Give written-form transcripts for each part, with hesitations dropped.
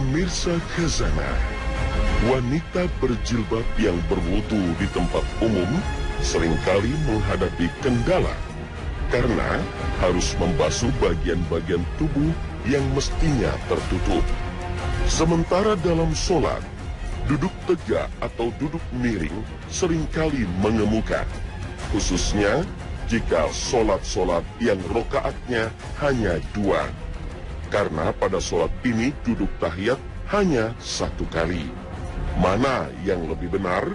Pemirsa Khazanah, wanita berjilbab yang berwudu di tempat umum seringkali menghadapi kendala karena harus membasuh bagian-bagian tubuh yang mestinya tertutup. Sementara dalam sholat, duduk tegak atau duduk miring seringkali mengemuka, khususnya jika sholat-sholat yang rokaatnya hanya 2. Karena pada sholat ini duduk tahiyat hanya 1 kali. Mana yang lebih benar?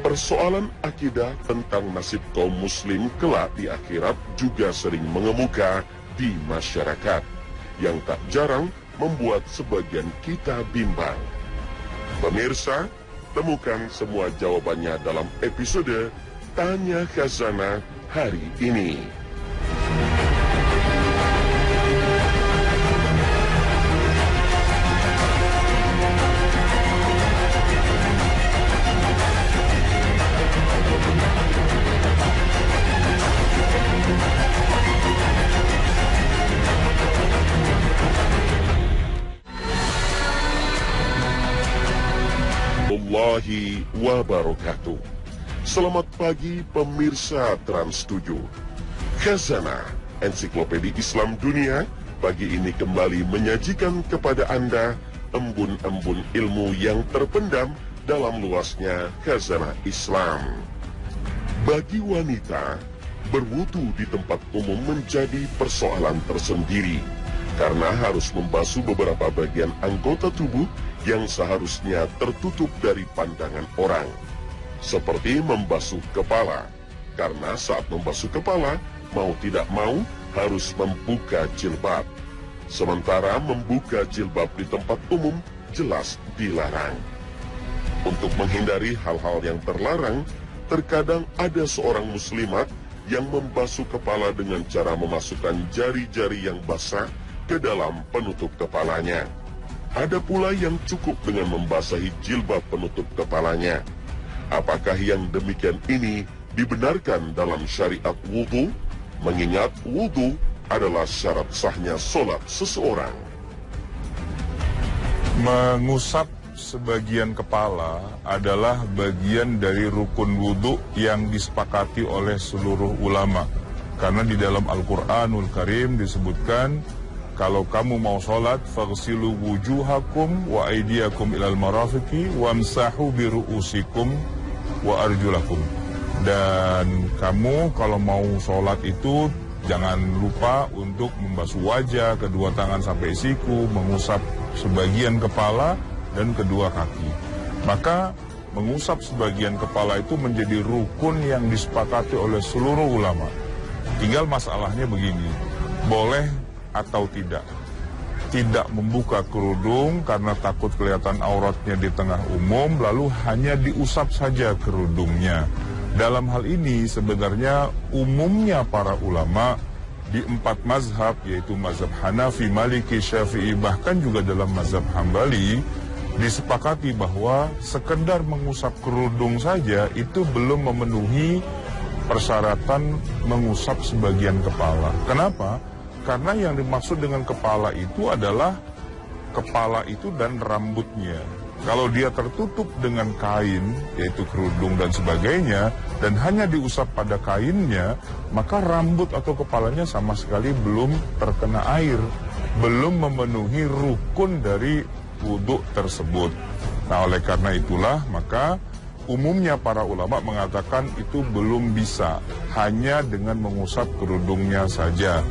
Persoalan akidah tentang nasib kaum muslim kelak di akhirat juga sering mengemuka di masyarakat, yang tak jarang membuat sebagian kita bimbang. Pemirsa, temukan semua jawabannya dalam episode Tanya Khazanah hari ini. Warahmatullahi wabarakatuh. Selamat pagi pemirsa Trans 7. Khazanah, ensiklopedia Islam dunia, pagi ini kembali menyajikan kepada Anda embun-embun ilmu yang terpendam dalam luasnya khazanah Islam. Bagi wanita, berwudu di tempat umum menjadi persoalan tersendiri karena harus membasuh beberapa bagian anggota tubuh yang seharusnya tertutup dari pandangan orang, seperti membasuh kepala, karena saat membasuh kepala, mau tidak mau harus membuka jilbab. Sementara membuka jilbab di tempat umum jelas dilarang. Untuk menghindari hal-hal yang terlarang, terkadang ada seorang muslimat yang membasuh kepala dengan cara memasukkan jari-jari yang basah ke dalam penutup kepalanya. Ada pula yang cukup dengan membasahi jilbab penutup kepalanya. Apakah yang demikian ini dibenarkan dalam syariat wudu? Mengingat wudu adalah syarat sahnya sholat seseorang. Mengusap sebagian kepala adalah bagian dari rukun wudu yang disepakati oleh seluruh ulama. Karena di dalam Al-Quranul Karim disebutkan, kalau kamu mau sholat, faghsilu wujuhakum wa aydiyakum ilal marafiqi wamsahu biru'usikum wa arjulakum. Dan kamu kalau mau sholat itu jangan lupa untuk membasuh wajah, kedua tangan sampai siku, mengusap sebagian kepala dan kedua kaki. Maka mengusap sebagian kepala itu menjadi rukun yang disepakati oleh seluruh ulama. Tinggal masalahnya begini, boleh atau tidak membuka kerudung karena takut kelihatan auratnya di tengah umum, lalu hanya diusap saja kerudungnya. Dalam hal ini sebenarnya umumnya para ulama di 4 mazhab, yaitu mazhab Hanafi, Maliki, Syafi'i, bahkan juga dalam mazhab Hambali, disepakati bahwa sekedar mengusap kerudung saja itu belum memenuhi persyaratan mengusap sebagian kepala. Kenapa? Karena yang dimaksud dengan kepala itu adalah kepala itu dan rambutnya. Kalau dia tertutup dengan kain, yaitu kerudung dan sebagainya, dan hanya diusap pada kainnya, maka rambut atau kepalanya sama sekali belum terkena air, belum memenuhi rukun dari wudhu tersebut. Nah, oleh karena itulah, maka umumnya para ulama mengatakan itu belum bisa, hanya dengan mengusap kerudungnya saja.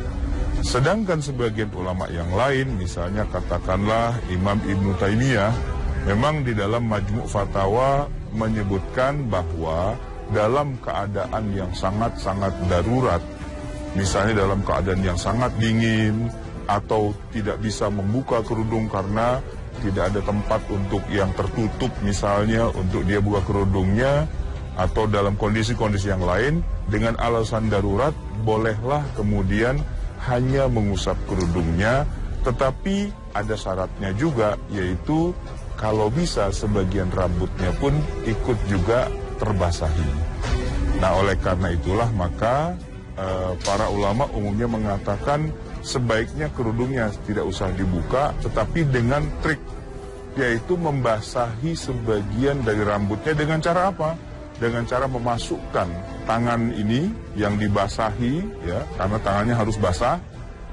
Sedangkan sebagian ulama yang lain, misalnya katakanlah Imam Ibnu Taimiyah, memang di dalam Majmu' Fatawa menyebutkan bahwa dalam keadaan yang sangat-sangat darurat, misalnya dalam keadaan yang sangat dingin, atau tidak bisa membuka kerudung karena tidak ada tempat untuk yang tertutup, misalnya untuk dia buka kerudungnya, atau dalam kondisi-kondisi yang lain, dengan alasan darurat, bolehlah kemudian hanya mengusap kerudungnya, tetapi ada syaratnya juga, yaitu kalau bisa sebagian rambutnya pun ikut juga terbasahi. Nah, oleh karena itulah maka para ulama umumnya mengatakan sebaiknya kerudungnya tidak usah dibuka, tetapi dengan trik, yaitu membasahi sebagian dari rambutnya dengan cara apa? Dengan cara memasukkan tangan ini yang dibasahi, ya, karena tangannya harus basah.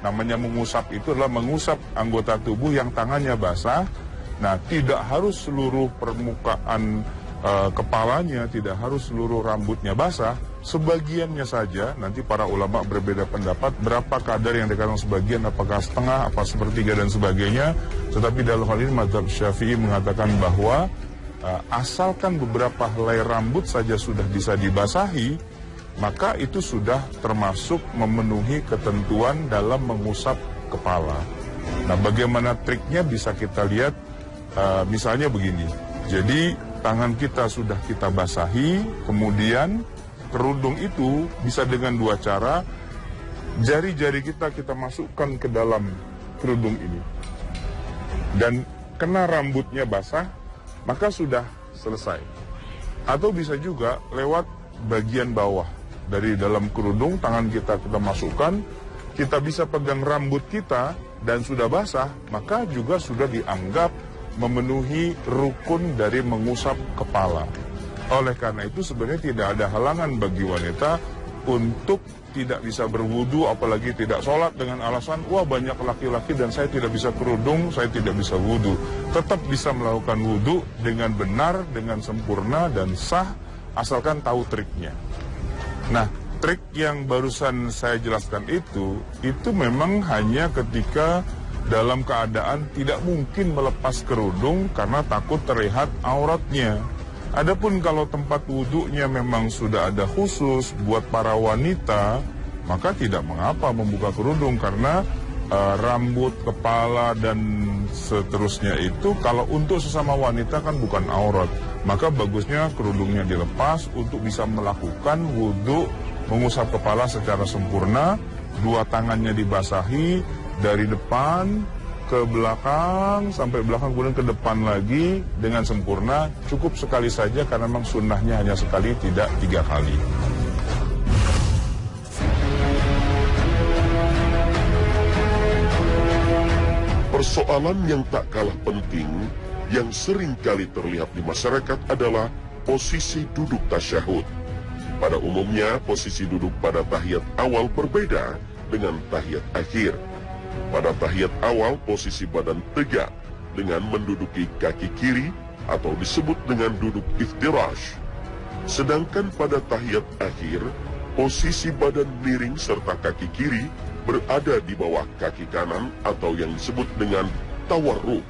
Namanya mengusap itu adalah mengusap anggota tubuh yang tangannya basah. Nah, tidak harus seluruh permukaan kepalanya, tidak harus seluruh rambutnya basah, sebagiannya saja. Nanti para ulama berbeda pendapat berapa kadar yang dikatakan sebagian, apakah setengah, apa sepertiga dan sebagainya. Tetapi dalam hal ini mazhab Syafi'i mengatakan bahwa asalkan beberapa helai rambut saja sudah bisa dibasahi, maka itu sudah termasuk memenuhi ketentuan dalam mengusap kepala. Nah, bagaimana triknya bisa kita lihat, misalnya begini. Jadi tangan kita sudah kita basahi, kemudian kerudung itu bisa dengan dua cara. Jari-jari kita masukkan ke dalam kerudung ini, dan kena rambutnya basah, maka sudah selesai. Atau bisa juga lewat bagian bawah. Dari dalam kerudung, tangan kita masukkan, kita bisa pegang rambut kita dan sudah basah, maka juga sudah dianggap memenuhi rukun dari mengusap kepala. Oleh karena itu sebenarnya tidak ada halangan bagi wanita untuk tidak bisa berwudu, apalagi tidak sholat dengan alasan, wah banyak laki-laki dan saya tidak bisa kerudung, saya tidak bisa wudu. Tetap bisa melakukan wudu dengan benar, dengan sempurna dan sah, asalkan tahu triknya. Nah, trik yang barusan saya jelaskan itu memang hanya ketika dalam keadaan tidak mungkin melepas kerudung karena takut terlihat auratnya. Adapun kalau tempat wudhunya memang sudah ada khusus buat para wanita, maka tidak mengapa membuka kerudung karena rambut, kepala, dan seterusnya itu kalau untuk sesama wanita kan bukan aurat. Maka bagusnya kerudungnya dilepas untuk bisa melakukan wudhu, mengusap kepala secara sempurna, dua tangannya dibasahi, dari depan ke belakang, sampai belakang kemudian ke depan lagi dengan sempurna. Cukup sekali saja karena memang sunnahnya hanya sekali, tidak 3 kali. Persoalan yang tak kalah penting yang sering kali terlihat di masyarakat adalah posisi duduk tasyahud. Pada umumnya, posisi duduk pada tahiyat awal berbeda dengan tahiyat akhir. Pada tahiyat awal, posisi badan tegak dengan menduduki kaki kiri atau disebut dengan duduk iftirash. Sedangkan pada tahiyat akhir, posisi badan miring serta kaki kiri berada di bawah kaki kanan atau yang disebut dengan tawarruk.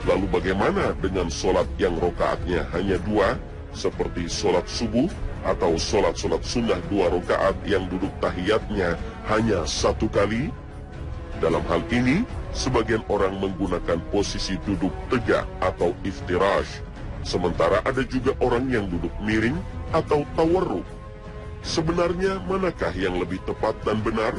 Lalu bagaimana dengan sholat yang rokaatnya hanya 2, seperti sholat subuh atau sholat sunnah 2 rokaat yang duduk tahiyatnya hanya 1 kali? Dalam hal ini, sebagian orang menggunakan posisi duduk tegak atau iftirash, sementara ada juga orang yang duduk miring atau tawarruk. Sebenarnya manakah yang lebih tepat dan benar?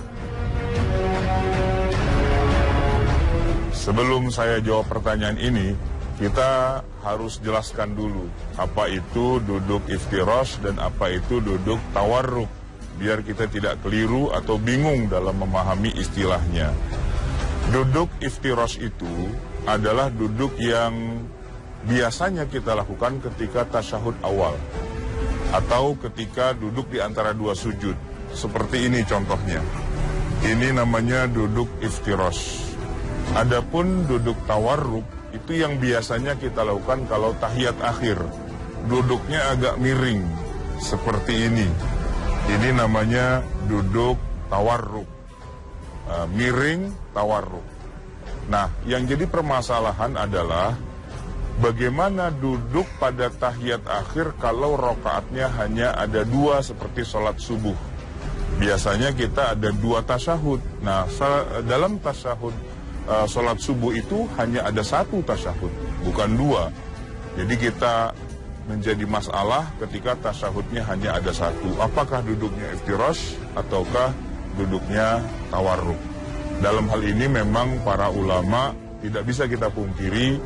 Sebelum saya jawab pertanyaan ini, kita harus jelaskan dulu apa itu duduk iftirash dan apa itu duduk tawarruk, biar kita tidak keliru atau bingung dalam memahami istilahnya. Duduk iftirash itu adalah duduk yang biasanya kita lakukan ketika tasyahud awal atau ketika duduk di antara 2 sujud. Seperti ini contohnya. Ini namanya duduk iftirash. Adapun duduk tawarruk itu yang biasanya kita lakukan kalau tahiyat akhir. Duduknya agak miring seperti ini. Ini namanya duduk tawarruk. Miring tawarruk. Nah, yang jadi permasalahan adalah bagaimana duduk pada tahiyat akhir kalau rokaatnya hanya ada 2 seperti sholat subuh. Biasanya kita ada 2 tasyahud. Nah, dalam tasyahud sholat subuh itu hanya ada 1 tasyahud, bukan 2. Jadi kita menjadi masalah ketika tasyahudnya hanya ada 1. Apakah duduknya iftirash ataukah duduknya tawarruk? Dalam hal ini memang para ulama tidak bisa kita pungkiri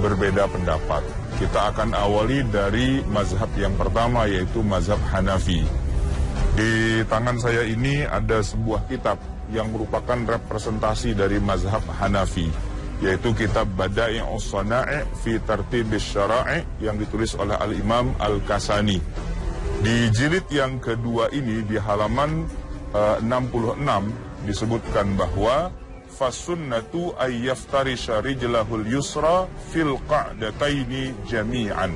berbeda pendapat. Kita akan awali dari mazhab yang pertama, yaitu mazhab Hanafi. Di tangan saya ini ada sebuah kitab yang merupakan representasi dari mazhab Hanafi, yaitu kitab Bada'i'us Shana'i' fi Tartibis Syara'i' yang ditulis oleh Al-Imam Al-Kasani. Di jilid yang kedua ini di halaman 66 disebutkan bahwa fasunnatu ayyaftarisha rijlahul yusra fil qa'dataini jami'an.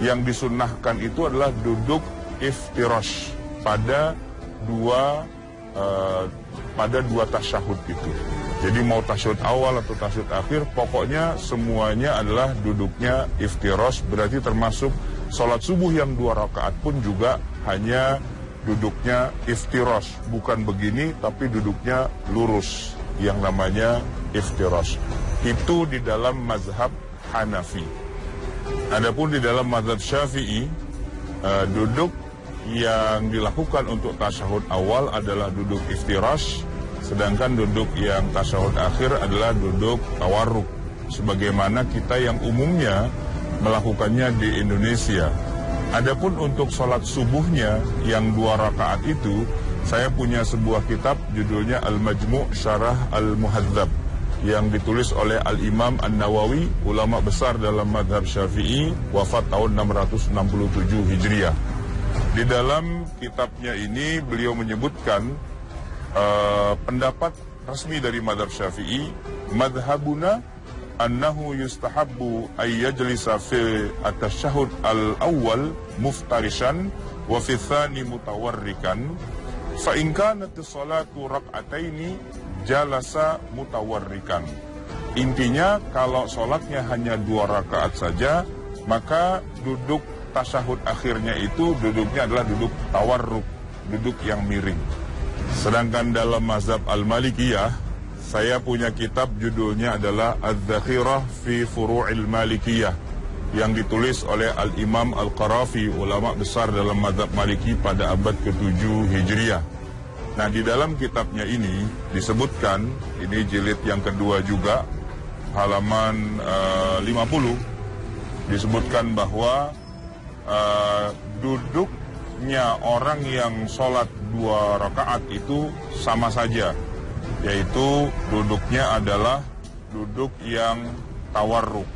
Yang disunnahkan itu adalah duduk iftirash pada dua tasyahud itu. Jadi mau tasyahud awal atau tasyahud akhir, pokoknya semuanya adalah duduknya iftirash. Berarti termasuk sholat subuh yang 2 rakaat pun juga hanya duduknya iftirash. Bukan begini, tapi duduknya lurus, yang namanya iftirash. Itu di dalam mazhab Hanafi. Adapun di dalam mazhab Syafi'i, duduk yang dilakukan untuk tasyahud awal adalah duduk iftirash, sedangkan duduk yang tasyahud akhir adalah duduk tawarruk, sebagaimana kita yang umumnya melakukannya di Indonesia. Adapun untuk sholat subuhnya yang 2 rakaat itu, saya punya sebuah kitab judulnya Al-Majmu' Syarah Al-Muhadzab yang ditulis oleh Al-Imam An-Nawawi, ulama besar dalam mazhab Syafi'i, wafat tahun 667 Hijriah. Di dalam kitabnya ini beliau menyebutkan pendapat resmi dari mazhab Syafi'i, madhabuna annahu yustahabbu ay yajlisa fi at-tasyahhud al-awwal muftarishan wa fi tsani mutawarrikan fa in kanat as-salatu rak'ataini jalasa mutawarrikan. Intinya kalau sholatnya hanya 2 rakaat saja, maka duduk tasyahud akhirnya itu duduknya adalah duduk tawarruk, duduk yang miring. Sedangkan dalam mazhab Al-Malikiyah, saya punya kitab judulnya adalah Az-Zakhirah fi Furu'il Malikiyah yang ditulis oleh Al-Imam Al-Qarafi, ulama besar dalam mazhab Maliki pada abad ke-7 Hijriah. Nah, di dalam kitabnya ini disebutkan, ini jilid yang kedua juga, halaman 50, disebutkan bahwa duduknya orang yang sholat 2 rakaat itu sama saja, yaitu duduknya adalah duduk yang tawarruk.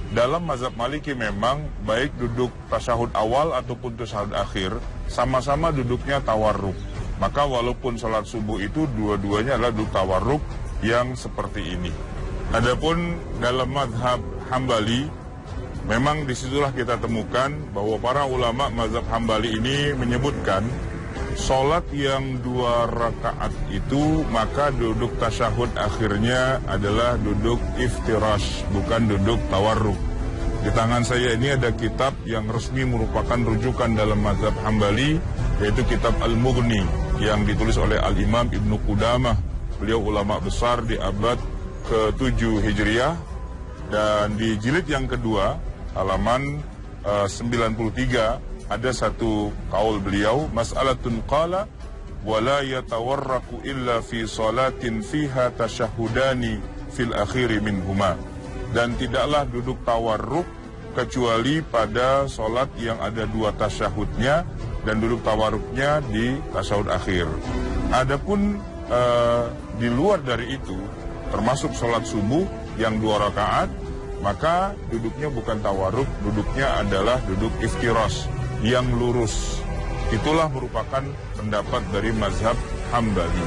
Dalam mazhab Maliki memang baik duduk tasyahud awal ataupun tasyahud akhir sama-sama duduknya tawarruk. Maka walaupun sholat subuh itu dua-duanya adalah duduk tawarruk yang seperti ini. Adapun dalam mazhab Hambali, memang disitulah kita temukan bahwa para ulama mazhab Hambali ini menyebutkan sholat yang 2 rakaat itu maka duduk tasyahud akhirnya adalah duduk iftirash, bukan duduk tawarruk. Di tangan saya ini ada kitab yang resmi merupakan rujukan dalam mazhab Hambali, yaitu kitab Al-Mughni yang ditulis oleh Al-Imam Ibnu Qudamah. Beliau ulama besar di abad ke-7 Hijriah. Dan di jilid yang kedua, halaman 93, ada satu kaul beliau, mas'alatun qala wa la yatawarraku illa fi salatin fiha tasyahudani fil akhiri minhuma. Dan tidaklah duduk tawarruk kecuali pada solat yang ada 2 tasyahudnya dan duduk tawarruknya di tasyahud akhir. Adapun di luar dari itu, termasuk sholat subuh yang 2 rakaat, maka duduknya bukan tawarruk, duduknya adalah duduk iftirash yang lurus. Itulah merupakan pendapat dari mazhab Hambali.